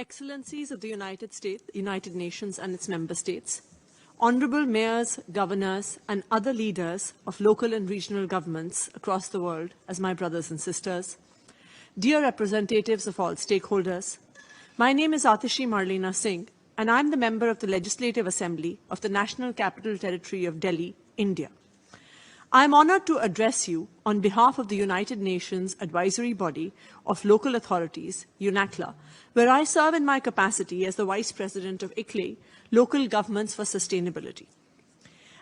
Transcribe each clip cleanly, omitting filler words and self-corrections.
Excellencies of the United States, United Nations and its member states, honorable mayors, governors and other leaders of local and regional governments across the world as my brothers and sisters, dear representatives of all stakeholders, my name is Atishi Marlena Singh and I'm the member of the Legislative Assembly of the National Capital Territory of Delhi, India. I am honored to address you on behalf of the United Nations Advisory Body of Local Authorities, UNACLA, where I serve in my capacity as the Vice President of ICLAI, Local Governments for Sustainability.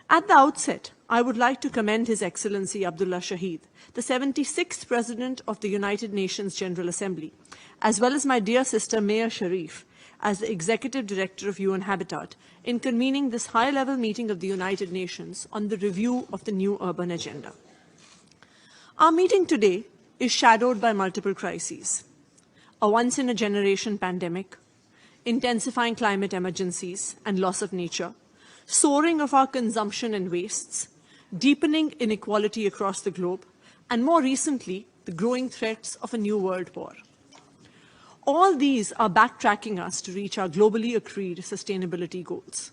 At the outset, I would like to commend His Excellency Abdullah Shahid, the 76th President of the United Nations General Assembly, as well as my dear sister Mayor Sharif, as the Executive Director of UN Habitat, in convening this high-level meeting of the United Nations on the review of the new urban agenda. Our meeting today is shadowed by multiple crises: a once-in-a-generation pandemic, intensifying climate emergencies and loss of nature, soaring of our consumption and wastes, deepening inequality across the globe, and more recently, the growing threats of a new world war. All these are backtracking us to reach our globally agreed sustainability goals.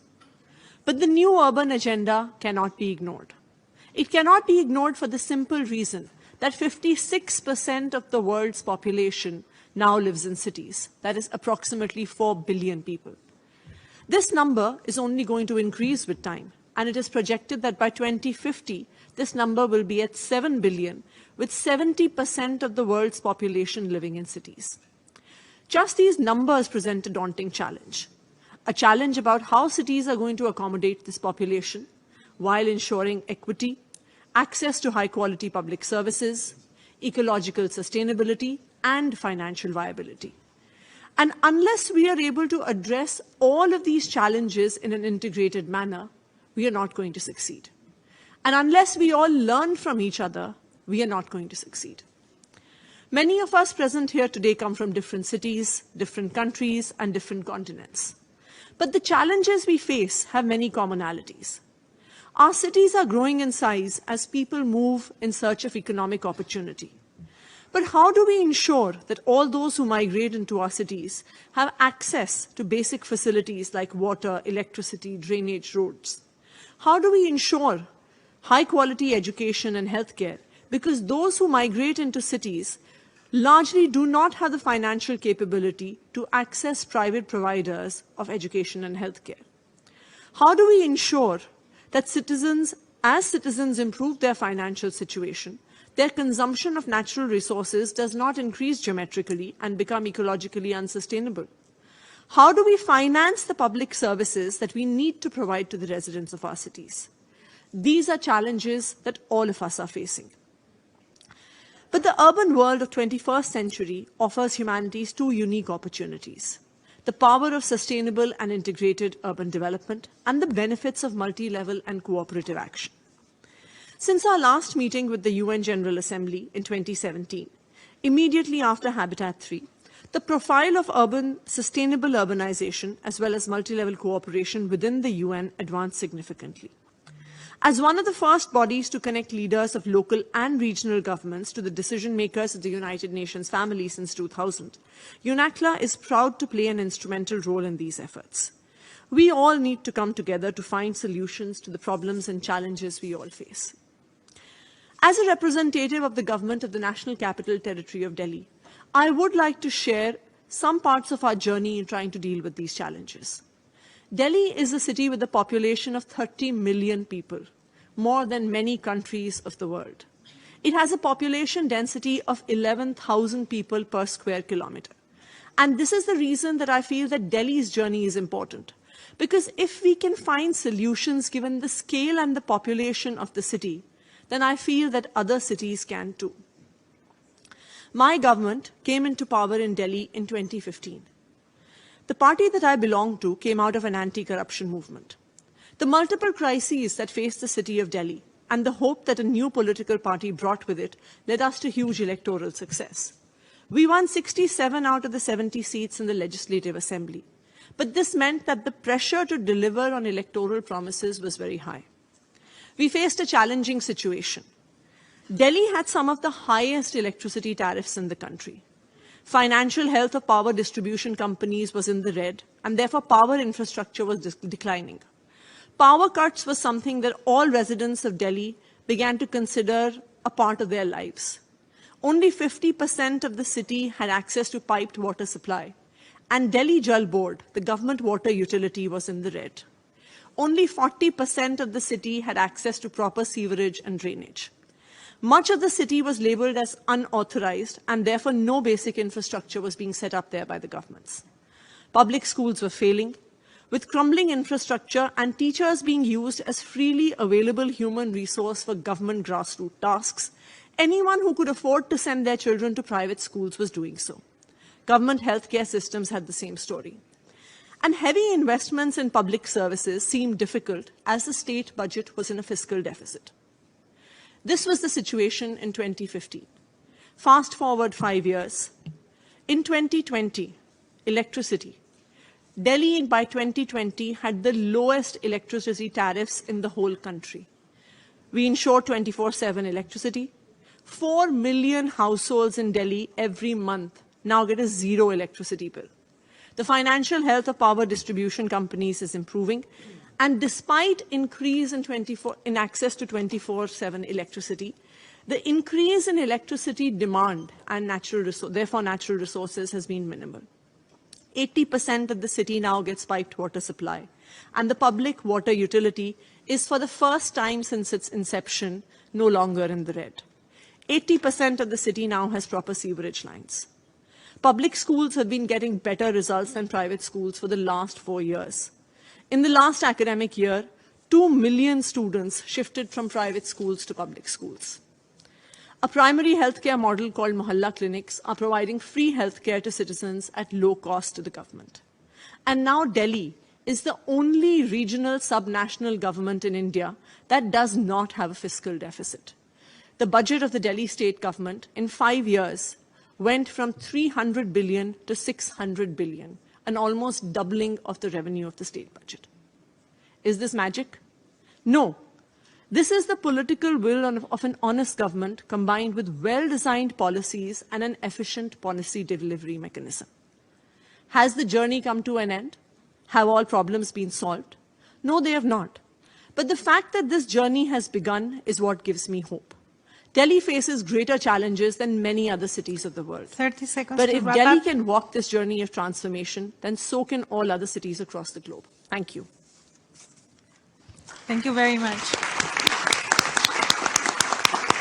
But the new urban agenda cannot be ignored. It cannot be ignored for the simple reason that 56% of the world's population now lives in cities. That is approximately 4 billion people. This number is only going to increase with time, and it is projected that by 2050, this number will be at 7 billion, with 70% of the world's population living in cities. Just these numbers present a daunting challenge about how cities are going to accommodate this population while ensuring equity, access to high-quality public services, ecological sustainability, and financial viability. And unless we are able to address all of these challenges in an integrated manner, we are not going to succeed. And unless we all learn from each other, we are not going to succeed. Many of us present here today come from different cities, different countries, and different continents. But the challenges we face have many commonalities. Our cities are growing in size as people move in search of economic opportunity. But how do we ensure that all those who migrate into our cities have access to basic facilities like water, electricity, drainage, roads? How do we ensure high-quality education and healthcare? Because those who migrate into cities largely do not have the financial capability to access private providers of education and healthcare. How do we ensure that as citizens improve their financial situation, their consumption of natural resources does not increase geometrically and become ecologically unsustainable? How do we finance the public services that we need to provide to the residents of our cities? These are challenges that all of us are facing. But the urban world of 21st century offers humanity's two unique opportunities: the power of sustainable and integrated urban development and the benefits of multi-level and cooperative action. Since our last meeting with the UN General Assembly in 2017, immediately after Habitat 3, the profile of sustainable urbanization as well as multi-level cooperation within the UN advanced significantly. As one of the first bodies to connect leaders of local and regional governments to the decision makers of the United Nations family since 2000, UNACLA is proud to play an instrumental role in these efforts. We all need to come together to find solutions to the problems and challenges we all face. As a representative of the government of the National Capital Territory of Delhi, I would like to share some parts of our journey in trying to deal with these challenges. Delhi is a city with a population of 30 million people, more than many countries of the world. It has a population density of 11,000 people per square kilometer. And this is the reason that I feel that Delhi's journey is important. Because if we can find solutions given the scale and the population of the city, then I feel that other cities can too. My government came into power in Delhi in 2015. The party that I belong to came out of an anti-corruption movement. The multiple crises that faced the city of Delhi and the hope that a new political party brought with it led us to huge electoral success. We won 67 out of the 70 seats in the Legislative Assembly. But this meant that the pressure to deliver on electoral promises was very high. We faced a challenging situation. Delhi had some of the highest electricity tariffs in the country. Financial health of power distribution companies was in the red, and therefore power infrastructure was declining. Power cuts was something that all residents of Delhi began to consider a part of their lives. Only 50% of the city had access to piped water supply, and Delhi Jal Board, the government water utility, was in the red. Only 40% of the city had access to proper sewerage and drainage. Much of the city was labelled as unauthorized, and therefore no basic infrastructure was being set up there by the governments. Public schools were failing, with crumbling infrastructure and teachers being used as freely available human resource for government grassroots tasks. Anyone who could afford to send their children to private schools was doing so. Government healthcare systems had the same story. And heavy investments in public services seemed difficult as the state budget was in a fiscal deficit. This was the situation in 2015. Fast forward 5 years. In 2020, electricity. Delhi by 2020 had the lowest electricity tariffs in the whole country. We ensure 24/7 electricity. 4 million households in Delhi every month now get a zero electricity bill. The financial health of power distribution companies is improving. And despite increase in access to 24/7 electricity, the increase in electricity demand and therefore natural resources has been minimal. 80% of the city now gets piped water supply, and the public water utility is for the first time since its inception no longer in the red. 80% of the city now has proper sewerage lines. Public schools have been getting better results than private schools for the last 4 years. In the last academic year, 2 million students shifted from private schools to public schools. A primary healthcare model called Mohalla clinics are providing free healthcare to citizens at low cost to the government. And now Delhi is the only regional subnational government in India that does not have a fiscal deficit. The budget of the Delhi state government in 5 years went from 300 billion to 600 billion, an almost doubling of the revenue of the state budget. Is this magic? No. This is the political will of an honest government combined with well-designed policies and an efficient policy delivery mechanism. Has the journey come to an end? Have all problems been solved? No, they have not. But the fact that this journey has begun is what gives me hope. Delhi faces greater challenges than many other cities of the world. 30 seconds. But if Delhi can walk this journey of transformation, then so can all other cities across the globe. Thank you. Thank you very much.